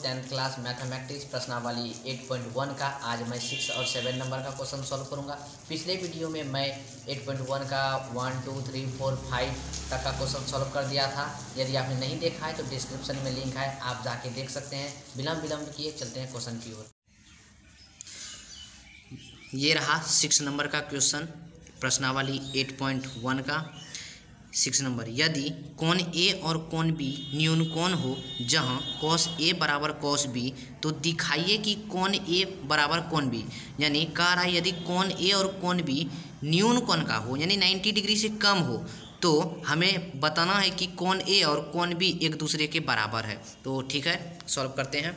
10th class mathematics प्रश्नावली 8.1 का आज मैं 6 और 7 नंबर का क्वेश्चन सॉल्व करूंगा। पिछले वीडियो में मैं 8.1 का 1 2 3 4 5 तक का क्वेश्चन सॉल्व कर दिया था। यदि आपने नहीं देखा है तो डिस्क्रिप्शन में लिंक है, आप जाके देख सकते हैं। बिना विलंब किए चलते हैं क्वेश्चन की ओर। ये रहा 6 नंबर का क्वेश्चन प्रश्नावली 8.1 का 6 नंबर। यदि कोण ए और कोण बी न्यून कोण हो जहां cos ए बराबर cos बी, तो दिखाइए कि कोण ए बराबर कोण बी। यानी कह रहा है यदि कोण ए और कोण बी न्यून कोण का हो यानी 90 डिग्री से कम हो तो हमें बताना है कि कोण ए और कोण बी एक दूसरे के बराबर है। तो ठीक है, सॉल्व करते हैं।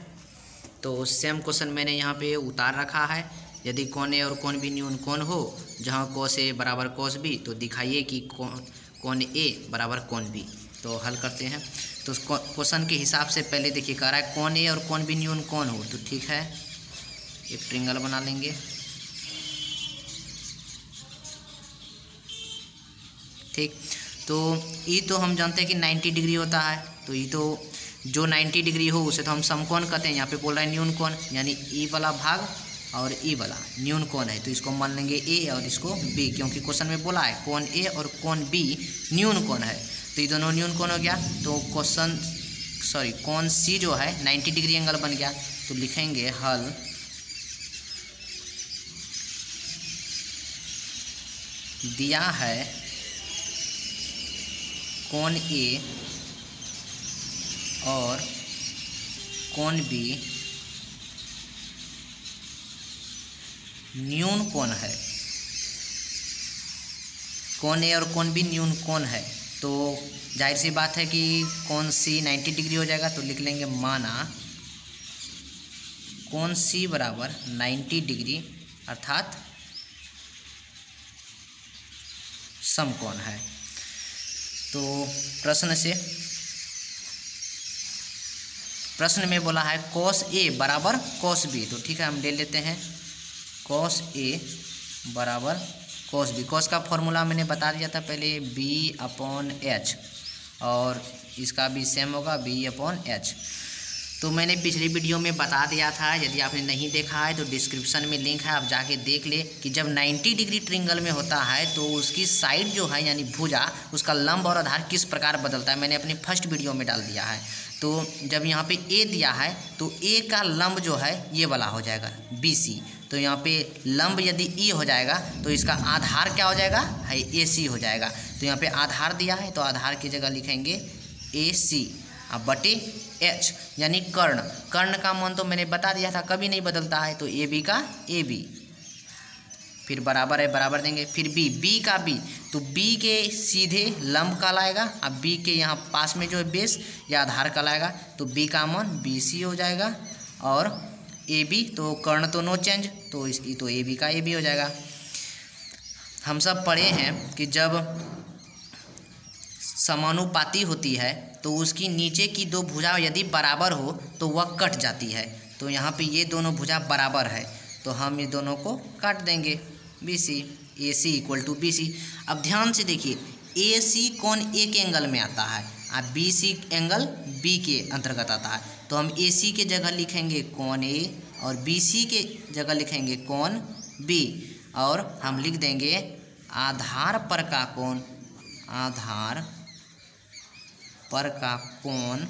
तो सेम क्वेश्चन मैंने यहाँ पे उतार रखा है। यदि कोण ए और कोण बी न्यून कोण हो जहाँ cos ए बराबर cos बी, तो दिखाइए कि कोण ए बराबर कोण बी। तो हल करते हैं। तो क्वेश्चन के हिसाब से पहले देखिए कह रहा है कोण ए और कोण बी न्यून कोण हो, तो ठीक है एक ट्रायंगल बना लेंगे। ठीक, तो ई तो हम जानते हैं कि 90 डिग्री होता है, तो ई तो जो 90 डिग्री हो उसे तो हम समकोण कहते हैं। यहाँ पे बोल रहा है न्यून कोण, यानी ई वाला भाग और ई वाला न्यून कोण है, तो इसको मान लेंगे ए और इसको बी, क्योंकि क्वेश्चन में बोला है कोण ए और कोण बी न्यून कोण है, तो ये दोनों न्यून कोण हो गया। तो कोण सी जो है 90 डिग्री एंगल बन गया। तो लिखेंगे हल दिया है कोण ए और कोण बी न्यून कोण है। कोण ए और कोण बी न्यून कोण है, तो जाहिर सी बात है कि कोण सी 90 डिग्री हो जाएगा। तो लिख लेंगे माना कोण सी बराबर 90 डिग्री अर्थात समकोण है। तो प्रश्न में बोला है cos ए बराबर cos बी, तो ठीक है हम ले लेते हैं cos ए बराबर cos बी। cos का फॉर्मूला मैंने बता दिया था पहले, b/h, और इसका भी सेम होगा b/h। तो मैंने पिछली वीडियो में बता दिया था, यदि आपने नहीं देखा है तो डिस्क्रिप्शन में लिंक है, आप जाके देख ले कि जब 90 डिग्री ट्रायंगल में होता है तो उसकी साइड जो है यानी भुजा, उसका लंब और आधार किस प्रकार बदलता है, मैंने अपने फर्स्ट वीडियो में डाल दिया है। तो जब यहाँ पे ए दिया है तो ए का लंब जो है ये वाला हो जाएगा BC, तो यहाँ पे लंब यदि ई हो जाएगा तो इसका आधार क्या हो जाएगा है AC हो जाएगा। तो यहाँ पे आधार दिया है तो आधार की जगह लिखेंगे AC अब बटे H, यानी कर्ण का मान तो मैंने बता दिया था कभी नहीं बदलता है, तो AB का AB, फिर बराबर है बराबर देंगे, फिर B का B, तो B के सीधे लंब कहलाएगा। अब B के यहाँ पास में जो है बेस या आधार कहलाएगा, तो B का मान BC हो जाएगा। और AB तो कर्ण तो नो चेंज, तो इसकी तो AB का AB हो जाएगा। हम सब पढ़े हैं कि जब समानुपाती होती है तो उसकी नीचे की दो भुजा यदि बराबर हो तो वह कट जाती है। तो यहाँ पे ये दोनों भुजा बराबर है तो हम ये दोनों को काट देंगे, BC AC = BC। अब ध्यान से देखिए AC कोण ए के एंगल में आता है और BC एंगल B के अंतर्गत आता है, तो हम AC के जगह लिखेंगे कोण A और BC के जगह लिखेंगे कोण B, और हम लिख देंगे आधार पर का कोण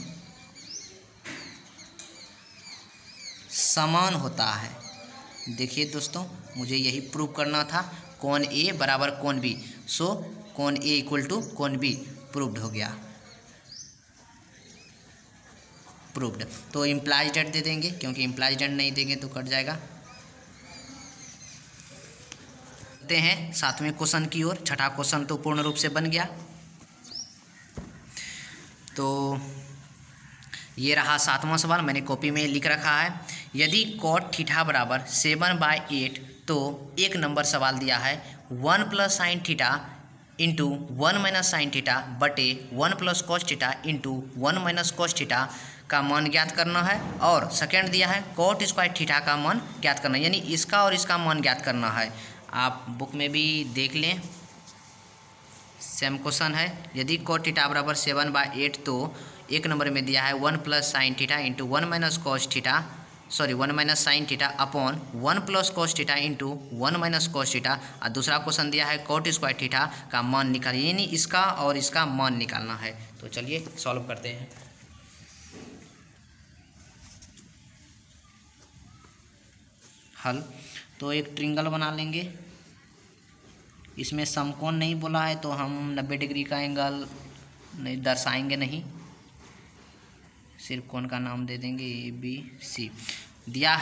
समान होता है। देखिए दोस्तों, मुझे यही प्रूव करना था, कोण ए बराबर कोण बी, सो कोण ए = कोण बी प्रूव्ड हो गया, प्रूव्ड। तो इम्प्लाइज डेट दे देंगे, क्योंकि इम्प्लाइज डेट नहीं देंगे तो कट जाएगा। देखते हैं 7वें क्वेश्चन की ओर। छठा क्वेश्चन तो पूर्ण रूप से बन गया। तो ये रहा 7वां सवाल, मैंने कॉपी में लिख रखा है। यदि cot थीटा बराबर 7/8, तो एक नंबर सवाल दिया है 1 + sin theta into 1 - sin theta बटे 1 + cos theta into 1 - cos theta का मान ज्ञात करना है। और सेकेंड दिया है cot² थीटा का मान ज्ञात करना है, यानी इसका और इसका मान ज्ञात करना है। आप बुक में भी देख लें, सेम क्वेश्चन है। यदि cot थीटा बराबर 7/8 तो एक नंबर में दिया है 1 plus sine theta into 1 minus cos theta, sorry 1 minus sine theta upon 1 plus cos theta into 1 minus cos theta. और दूसरा क्वेश्चन दिया है कॉट स्क्वायर थीटा का मान निकालिए, यानी इसका और इसका मान निकालना है। तो चलिए सॉल्व करते हैं। हल। तो एक ट्रिंगल बना लेंगे, इसमें समकोण नहीं बोला है तो हम 90 डिग्री का एंगल नहीं दर्शाएंगे, नहीं, सिर्फ कोण का नाम दे देंगे ए बी सी। दिया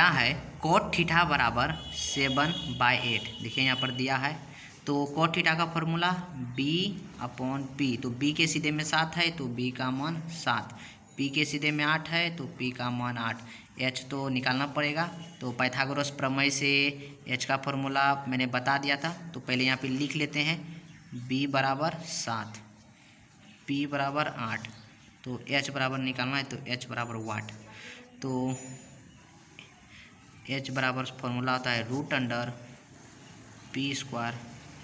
है कोट थीटा बराबर 7/8। देखिए यहाँ पर दिया है, तो कोट थीटा का फॉर्मूला b/p, तो b के सीधे में 7 है तो b का मान 7, p के सीधे में 8 है तो p का मान 8, h तो निकालना पड़ेगा। तो पाइथागोरस प्रमेय से h का फॉर्मूला मैंने बता दिया था, तो पहले यहाँ पे लिख लेते हैं b बराबर 7, p बराबर 8, तो h बराबर निकालना है तो h बराबर वाट। तो h बराबर फॉर्मूला होता है √p²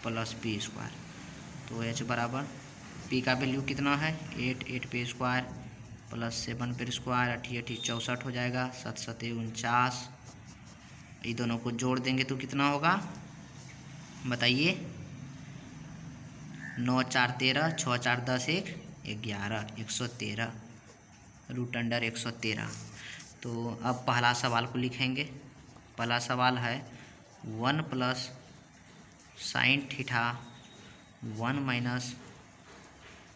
प्लस p²। तो h बराबर p का वैल्यू कितना है 8p² प्लस 7p², 8 64 हो जाएगा, 7 7 49। ये दोनों को जोड़ देंगे तो कितना होगा बताइए, 9 4 13, 6 4 10 1 11, 113 √113। तो अब पहला सवाल को लिखेंगे। पहला सवाल है 1 plus sine theta 1 minus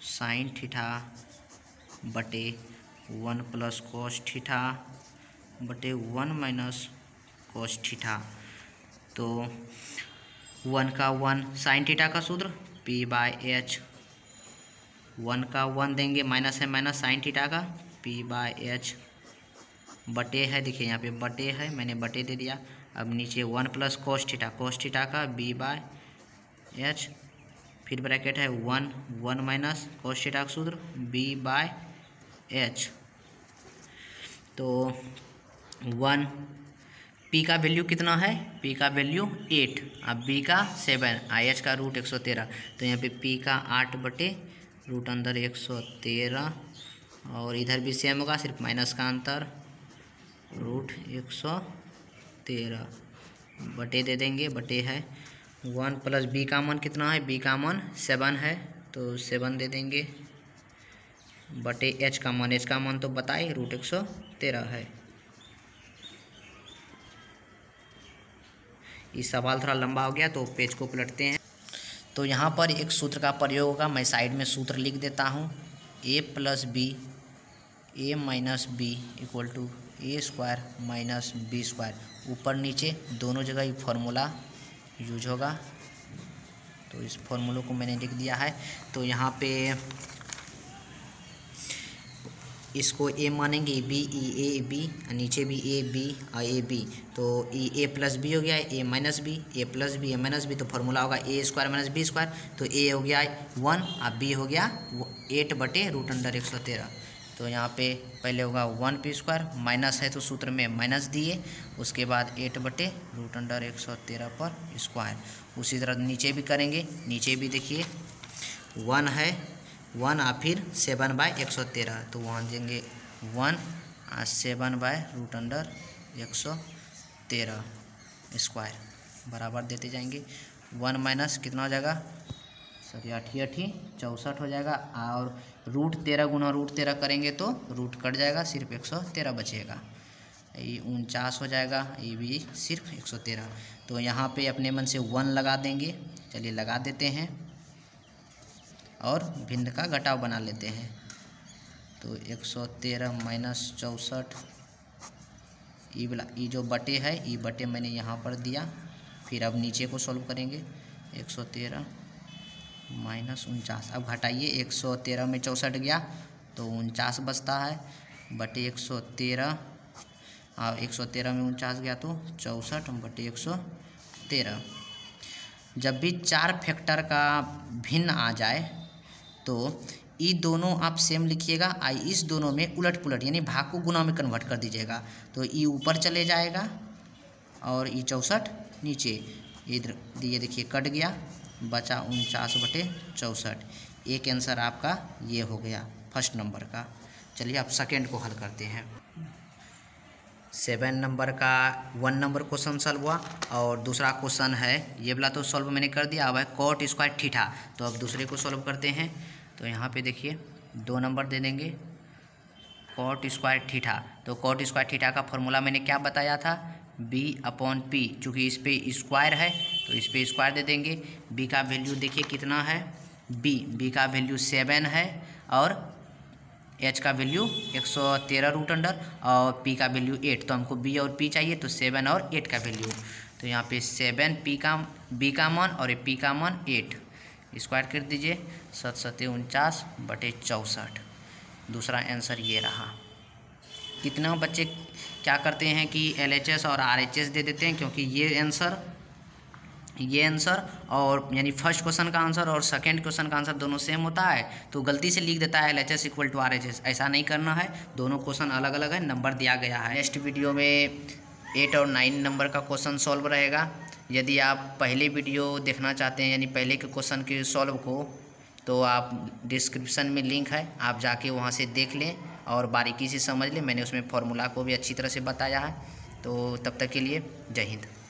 sine theta बटे 1 प्लस कोस थीटा बटे 1 माइनस कोस थीटा। तो 1 का 1 साइन थीटा का सूत्र p/h, 1 का 1 देंगे, माइनस है माइनस साइन थीटा का p/h बटे है, देखिए यहाँ पे बटे है, मैंने बटे दे दिया। अब नीचे 1 प्लस कोस थीटा का b/h, फिर ब्रैकेट है 1 माइनस कोस थीटा का सूत्र b/h। तो 1 p का वैल्यू कितना है, p का वैल्यू 8, अब b का 7, h का √113, तो यहाँ पे p का 8 बटे √113, और इधर भी सेम होगा, सिर्फ माइनस का अंतर, √113 बटे दे देंगे, बटे है 1 प्लस b का मान कितना है, b का मान 7 है तो 7 दे देंगे, बटे h का मान तो बताए √113 है। ये सवाल थोड़ा लंबा हो गया तो पेज को पलटते हैं। तो यहाँ पर एक सूत्र का प्रयोग होगा, मैं साइड में सूत्र लिख देता हूँ, a + b a minus b equal to a² minus b²। ऊपर नीचे दोनों जगह ये फार्मूला यूज होगा, तो इस फार्मूले को मैंने लिख दिया है। तो यहाँ पे इसको a मानेंगे, b e a b, नीचे भी a b a b, तो a + b हो गया a minus b, a + b a minus b, तो फार्मूला होगा a² माइनस b²। तो a हो गया 1 और b हो गया 8 बटे √113। तो यहाँ पे पहले होगा 1p² माइनस है तो सूत्र में माइनस दिए, उसके बाद 8 बटे √113 पर स्क्वायर। उसी तरह नीचे भी करेंगे, नीचे भी देखिए 1 है 1 और फिर 7/113, तो वहाँ देंगे 1 और 7/√113 स्क्वायर बराबर देते जाएंगे। 1 माइनस कितना हो जाएगा, सॉरी 8 64 हो जाएगा, और √13 गुना √13 करेंगे तो रूट कट जाएगा, सिर्फ 113 बचेगा, ये 49 हो जाएगा, ये भी सिर्फ 113। तो यहाँ पे अपने मन से 1 लगा देंगे, चलिए लगा देते हैं, और भिन्न का घटाव बना लेते हैं। तो 113 माइनस 64, ये जो बटे है, ये बटे मैंने यहाँ पर दिया। फिर अब नीचे को सॉल्व करेंगे, 113 माइनस 49, अब घटाइए, 113 में 64 गया तो 49 बचता है, बटे 113, और 113 में 49 गया तो 64 बटे 113। जब भी 4 फैक्टर का भिन्न आ जाए तो ये दोनों आप सेम लिखिएगा, इस दोनों में उलट पुलट यानी भाग को गुना में कन्वर्ट कर दीजिएगा। तो ये ऊपर चले जाएगा और ये 64 नीचे, इधर ये देखिए कट गया, बचा 49/64। एक आंसर आपका ये हो गया फर्स्ट नंबर का। चलिए अब सेकेंड को हल करते हैं। 7 नंबर का 1 नंबर क्वेश्चन सॉल्व हुआ और दूसरा क्वेश्चन है ये वाला तो सॉल्व मैंने कर दिया। अब है कॉट स्क्वायर थीटा, तो अब दूसरे को सॉल्व करते हैं। तो यहाँ पे देखिए 2 नंबर दे देंगे कॉट स्क्वायर थीटा। तो कॉट स्क्वायर थीटा का फॉर्मूला मैंने क्या बताया था, b/p। चूँकि इस पे स्क्वायर है तो इस पे स्क्वायर दे देंगे। b का वैल्यू देखिए कितना है, b का वैल्यू 7 है और h का वैल्यू 113√अंडर और p का वैल्यू 8। तो हमको b और p चाहिए, तो 7 और 8 का वैल्यू। तो यहाँ पे 7 b का मान और p का मान 8, स्क्वायर कर दीजिए 7×7=49/64। दूसरा आंसर ये रहा। कितना बच्चे क्या करते हैं कि LHS और RHS दे देते हैं, क्योंकि ये आंसर और यानी फर्स्ट क्वेश्चन का आंसर और सेकंड क्वेश्चन का आंसर दोनों सेम होता है, तो गलती से लिख देता है LHS = RHS। ऐसा नहीं करना है, दोनों क्वेश्चन अलग अलग है, नंबर दिया गया है। नेक्स्ट वीडियो में 8 और 9 नंबर का क्वेश्चन सॉल्व रहेगा। यदि आप पहले वीडियो देखना चाहते हैं यानी पहले के क्वेश्चन के सॉल्व को, तो आप डिस्क्रिप्शन में लिंक है, आप जाके वहाँ से देख लें और बारीकी से समझ लें। मैंने उसमें फॉर्मूला को भी अच्छी तरह से बताया है। तो तब तक के लिए जय हिंद।